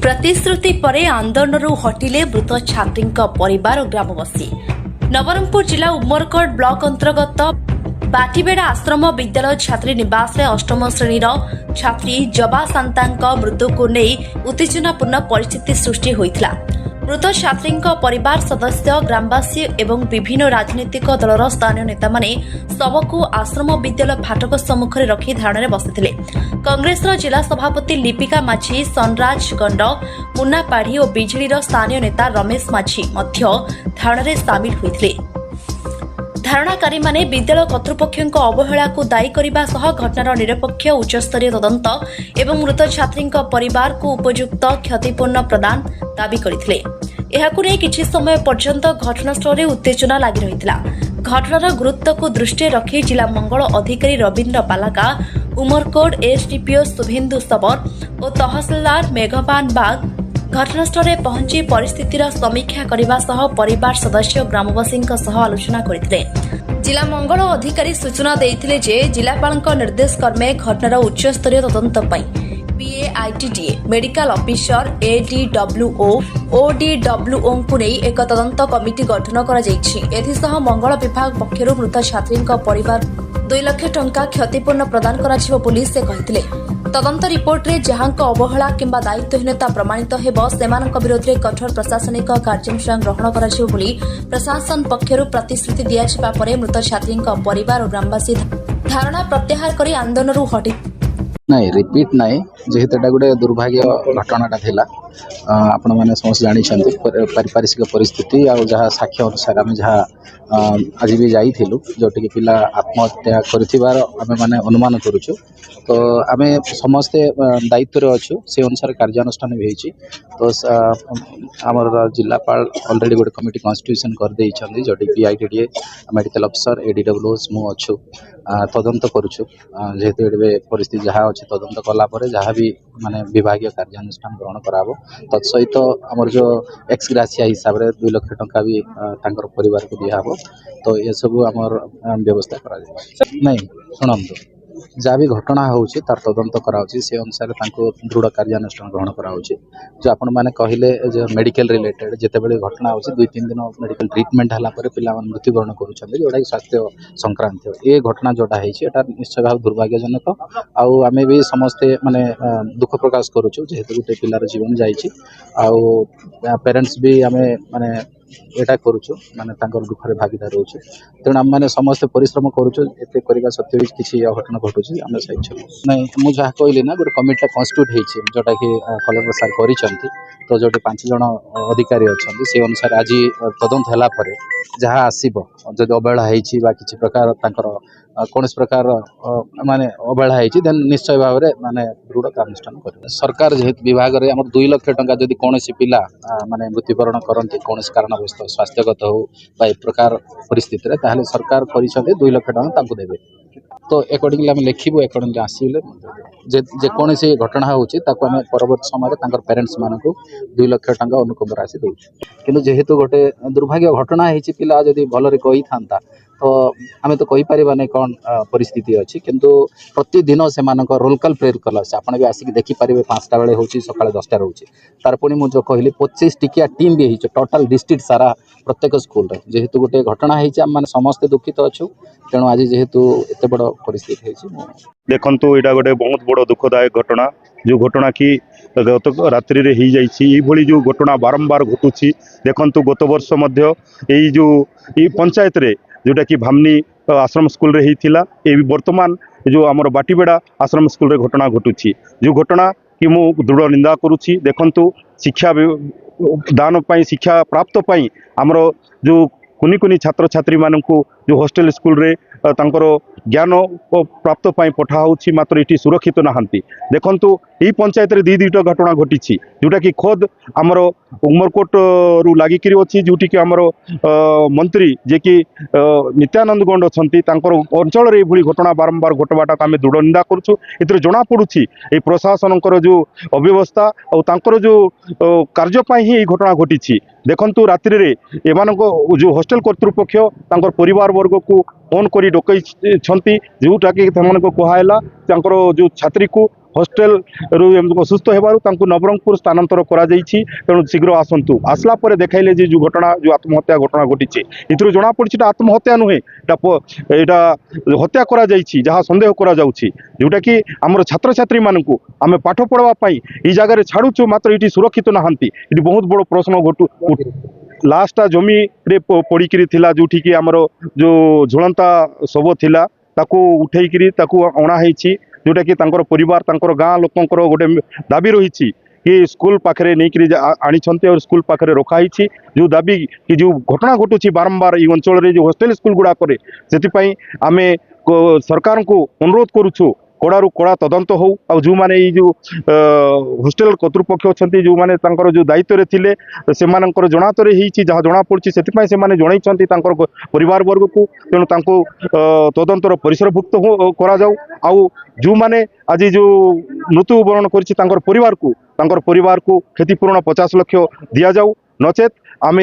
प्रतिश्रुति परे आंदोलनରୁ हटिले मृत छात्रीଙ୍କ परिवार और ग्रामवासी। नवरंगपुर जिला उमरकोट ब्लॉक अंतर्गत बाटीबेड़ा आश्रम विद्यालय छात्री निवास में अष्टम श्रेणी छात्री जबा सांतांक मृत्यु को नहीं उत्तेजनापूर्ण परिस्थिति सृष्टि होइथिला। मृत छात्री परिवार सदस्य ग्रामवासी एवं विभिन्न राजनीतिक दलर स्थानीय नेता माने शव को आश्रम विद्यालय फाटक सम्मुखें रखी धारण में बसिथिले। कांग्रेस जिला सभापति लिपिका माझी, सनराज गंड, मुन्ना पाढ़ी और बिजेडी स्थानीय नेता रमेश माझी मध्य धारण में सामिल होइथिले। धारणाकारी माने विद्यालय कर्तृपक्ष अवहेला को दायी करने सह घटनार निरपेक्ष उच्चस्तरीय तदंत एवं मृत छात्री परिवार को उपयुक्त क्षतिपूर्ण प्रदान दाबी करथिले। एहाकु नै किछि समय पर्यंत घटनास्थल उत्तेजना लागि रहितला। घटनार गुरुत्व को दृष्टि रखी जिला मंगल अधिकारी रवीन्द्र पालाका, उमरकोट एसडीपीओ शुभेन्दु सबर और तहसीलदार मेघपान बाग घटनास्थल पहुंची परिस्थितिर समीक्षा करने सह परिवार सदस्य ग्रामवासी आलोचना करथिले। जिला मंगल अधिकारी सूचना देइथिले जे जिलापालक निर्देश क्रमे घटनार उच्चस्तरीय तदंत पई पीएआईटीडीए मेडिकल ऑफिसर एडीडब्ल्यूओ ओडीडब्ल्यूओ को नहीं एक तदंत कमिटी गठन करा जायछि। एथिसह मंगल विभाग पक्षरु मृत छात्री परिवार 2 लाख टंका क्षतिपूर्ण प्रदान कराजिबो बोली से कहिथिले। तदंत रिपोर्ट रे जहांक अवहेला किंबा दायित्वहीनता प्रमाणित हेबो सेमानक विरोध रे कठोर प्रशासनिक कार्यानुष्ठान ग्रहण कराजिबो बोली प्रशासन पक्षरु प्रतिश्रुति दियाजिबा परे मृत छात्री परिवार और ग्रामवासी धारणा प्रत्याहार करी आंदोलनरु हटि नहीं रिपीट नहीं जेहेतु एटा गोटे दुर्भाग्य घटनाटा थिला। आपण माने समस्त जानी पारिपार्श्विक परिस्थिति आ जहाँ साक्ष्य अनुसार आम जहाँ आज भी जाइलु जोटि कि पिला आत्महत्या करथिबार आमे माने अनुमान करूछु। तो आम समस्ते दायित्व अच्छु से अनुसार कार्यानुष्ठान भी होइछि। तो आमर जिलापाल ऑलरेडी गोटे कमिटी कन्स्टिट्यूशन कर देइछन्ती जोटि पीआईटीडीए मेडिकल ऑफिसर एडीडब्ल्यूओ मु अच्छु तदंत करूछु। जेहेतु एबे परिस्थिति जहाँ अच्छे तदंत कला परे जहाँ भी माने विभागीय कार्यानुष्ठान ग्रहण कराबो। तत्सहित आमर जो एक्स ग्रासिया हिसाब रे 2 लाख टंका भी तांकर परिवार को दियाबो। तो ये सब आमर व्यवस्था करा जाय नहीं सुनंतु जहाँ भी घटना होउछि तार तदंत कराउछि से अनुसार तांको दृढ़ कार्यानुष्ठान ग्रहण कराउछि। जो आपण माने कहिले जे मेडिकल रिलेटेड जेते बेले घटना होउछि 2-3 दिन मेडिकल ट्रीटमेंट हला परे पिला मन मृत्युवरण करूछन्ते जोडा स्वास्थ्य संक्रांत ए घटना जोडा हेछि एटा निश्चय भाव दुर्भाग्यजनक। आउ आमे भी समस्ते माने दुख प्रकाश करूछु जेहेतु गोटे पिलार जीवन जाइछि। आउ पेरेंट्स भी आमे माने एटा करूछु माने तांकर दुखरे भागीदार होछु। तेणु आम माने समस्त परिश्रम करूछु एते करबा सत्य भी किछि अघटना घटुछि आमे सहित नहीं मु जहाँ कहली ना गोटे कमिटी कन्स्टिट्यूट होइछि जोटा कि कलेक्टर सार करिसंती। तो जोटे 5 जण अधिकारी अछंती से अनुसार आज तदंत हला परे जहाँ आसीबो जदि अवहेला होइछि बा किछि प्रकार तांकर कौन प्रकार माने अवहेला होइछि देन निश्चय भाव रे माने दृढ़ कार्यानुष्ठान करिबो। सरकार जेहेतु विभाग रे हमर 2 लाख टंका जदि कोनोसी पिला माने मृत्युवरण करंती कोनोसी कारणवश स्वास्थ्यगत हो बा एक प्रकार परिस्थिति रे ताहले सरकार करिसंते 2 लाख टंका तांको देबे। तो अकॉर्डिंगली आम लिखिबो अकॉर्डिंगली आसीले जे कौन सी घटना होउछि ताको आम परवर्ती समय तांकर पेरेंट्स मानकु 2 लाख टंका अनुकंप राशि दउछु। किंतु जेहेतु गोटे दुर्भाग्य घटना होइछि पिला जदि भलरे कहि थांता तो आम तो कहि परिबा नै कोन परिस्थिति अछि। किंतु प्रतिदिन से मानक रोल कॉल प्रेयर कलस आपण भी आसिक देखि परिबे 5टा बेले होउछि सकाळे 10टा रहउछि। तार पुनी मु जो कहली 25 टिकिया टीम भी हिच टोटल डिस्ट्रिक्ट सारा प्रत्येक स्कूल रे जेहेतु गोटे घटना होइछि आम माने समस्त दुखित अछु। तेणु आज जेहेतु एते बड़ परिस्थिति होइछि देखंतु एटा गोटे बहुत बड़ दुखदायक घटना जो घटना की गत रात्रि रे ही जाइछि। ई भली जो घटना बारंबार घटुछि देखंतु गत वर्ष मध्य एई जो ई पंचायत रे जोटा कि भामनी आश्रम स्कूल रे हिथिला ए वर्तमान जो हमर बाटीबेड़ा आश्रम स्कूल रे घटना घटुछि। जो घटना कि मु दृढ़ निंदा करूछि। देखंतु शिक्षा दान पई शिक्षा प्राप्त पई हमर जो कुनी कुनी छात्र छात्री मानकु जो हॉस्टल स्कूल रे तांकर ज्ञान प्राप्त पई पठा होछि मात्र इटी सुरक्षित नाहंती। देखंतु एई पंचायत रे 2-2टा घटना घटिछि जोटा कि खोद हमर उमरकोट रु लागि करी अछि जोटी कि हमर मंत्री जे कि नित्यानंद गंड अछंती तांकर अंचल रे भली घटना बारंबार घटबाटा आमे दृढ़ निंदा करूछु। एतरे जणा पडुछि ए प्रशासनकर जो अव्यवस्था और तांकर जो कार्य पई ही घटना घटिछि। देखंतु रात्रि रे एमानको जो हॉस्टल कर्तृपक्ष तांकर परिवार वर्ग को फोन करी डकई छंती जोटा कि तमनको कहायला तांकर जो छात्री को हॉस्टेल रु असुस्थ हेबारु तांकु नवरंगपुर स्थानांतर करा जाइछि तेणु शीघ्र आसंतु आसला परे देखाइले जे जो घटना जो आत्महत्या घटना घटिछि इथरु जणा पड़छि आत्महत्या नुहे एटा हत्या करा जाइछि जहाँ संदेह करा जाउछि जोटा कि हमर छात्र छात्री मानकु आमे पाठ पढ़वा पई ई जगह छाड़ुछु मात्र इटी सुरक्षित नहांती इटी बहुत बड़ प्रश्न लास्टा जमी रे पड़िकी थिला जोठी कि हमर जो झुलंता शव थिला ताकू उठेइकरी ताकू अणा हेछि जोटा कि तांकर परिवार तांकर गाँ लोकंकर गोटे दाबी रही कि स्कूल पाखे नहीं आनी और स्कूल पाखे रखाई जो दाबी कि जो घटना घटुची बारंबार ये अंचल रे जो हॉस्टेल स्कूल गुड़ाक से आम सरकार को अनुरोध करुछु कड़ारू कड़ा तदंत हो और जो माने जो हॉस्टेल कर्तृपक्ष अच्छा जो माने तांकर जो दायित्व थिले से जनातरे जहाँ जना पड़ी से जनई परिवार वर्ग को तेणु तांको तदंतर परिसरभुक्त करा जाऊ आउ जो माने आज जो मृत्युवरण कर परिवार को क्षतिपूरण 50 लाख दि जाऊ नचेत आम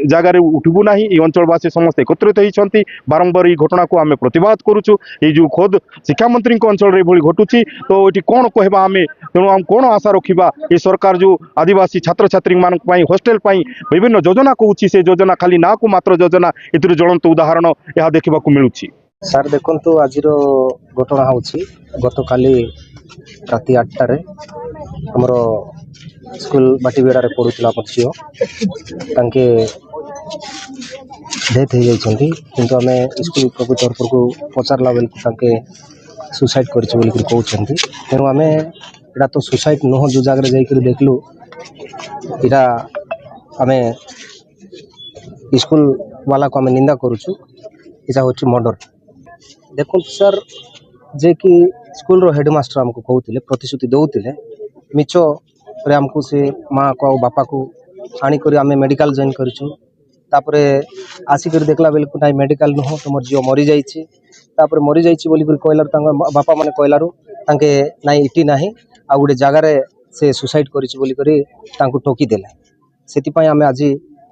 जगार उठबू ना ये अंचलवासी समस्त एकत्रित होती बारंबार ये घटना को आम प्रतिवाद करुचु ये जो खोद शिक्षा मंत्री अंचल में घटुची तो ये कौन कहवा आम तेणु आम कौन आशा रखा ये सरकार जो आदिवासी छात्र छात्री मान हॉस्टेल विभिन्न योजना कहूँ से योजना खाली ना को मात्र योजना ए ज्वलंत उदाहरण यह देखा मिलूँ। सार देखु आज घटना हूँ गत काली राति 8टार आमर स्कूल बाटीबेड़ा पढ़ुला आम झील तांके डेथ हो जाती किंतु आम स्कूल तरफ को पचारला बेलू सुसाइड कहते तेणु आम यहाँ तो सुसाइड नुह जो जगह जाकर देखलु इटा आम स्कूल वाला को आम निंदा करुचु इटा हूँ मर्डर। देखो सर जे कि स्कूल रो हेडमास्टर आमको कहते प्रतिश्रुति दौले मिछ रे आमको से माँ को बापा को आनिक आम मेडिकल जॉइन करूँ तापरे आसिक देखला बेलू ना मेडिकल नुह तुम झील मरी जाइए मरी जाइए बोली कहलार बापा मैंने कहलारू तांके ना इटी ना आ गोटे जगार से सुसाइड कर टोकीदेले से आम आज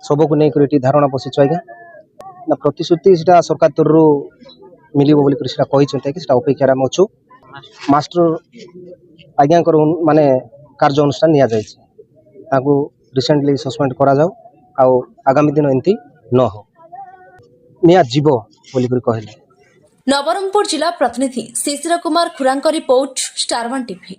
सब को नहीं धारणा बसीचु आज्ञा ना प्रतिश्रुति से सरकार तरु मिल अपेक्षार आम अच्छु मास्टर आज्ञा माने कार्य अनुष्ठान नि रिसेंटली सस्पेंड करा जाऊ आउ आगामी दिन एमती न हो निया जीव बोली कहले। नवरंगपुर जिला प्रतिनिधि Shishir Kumar खुरांक report star 1 TV.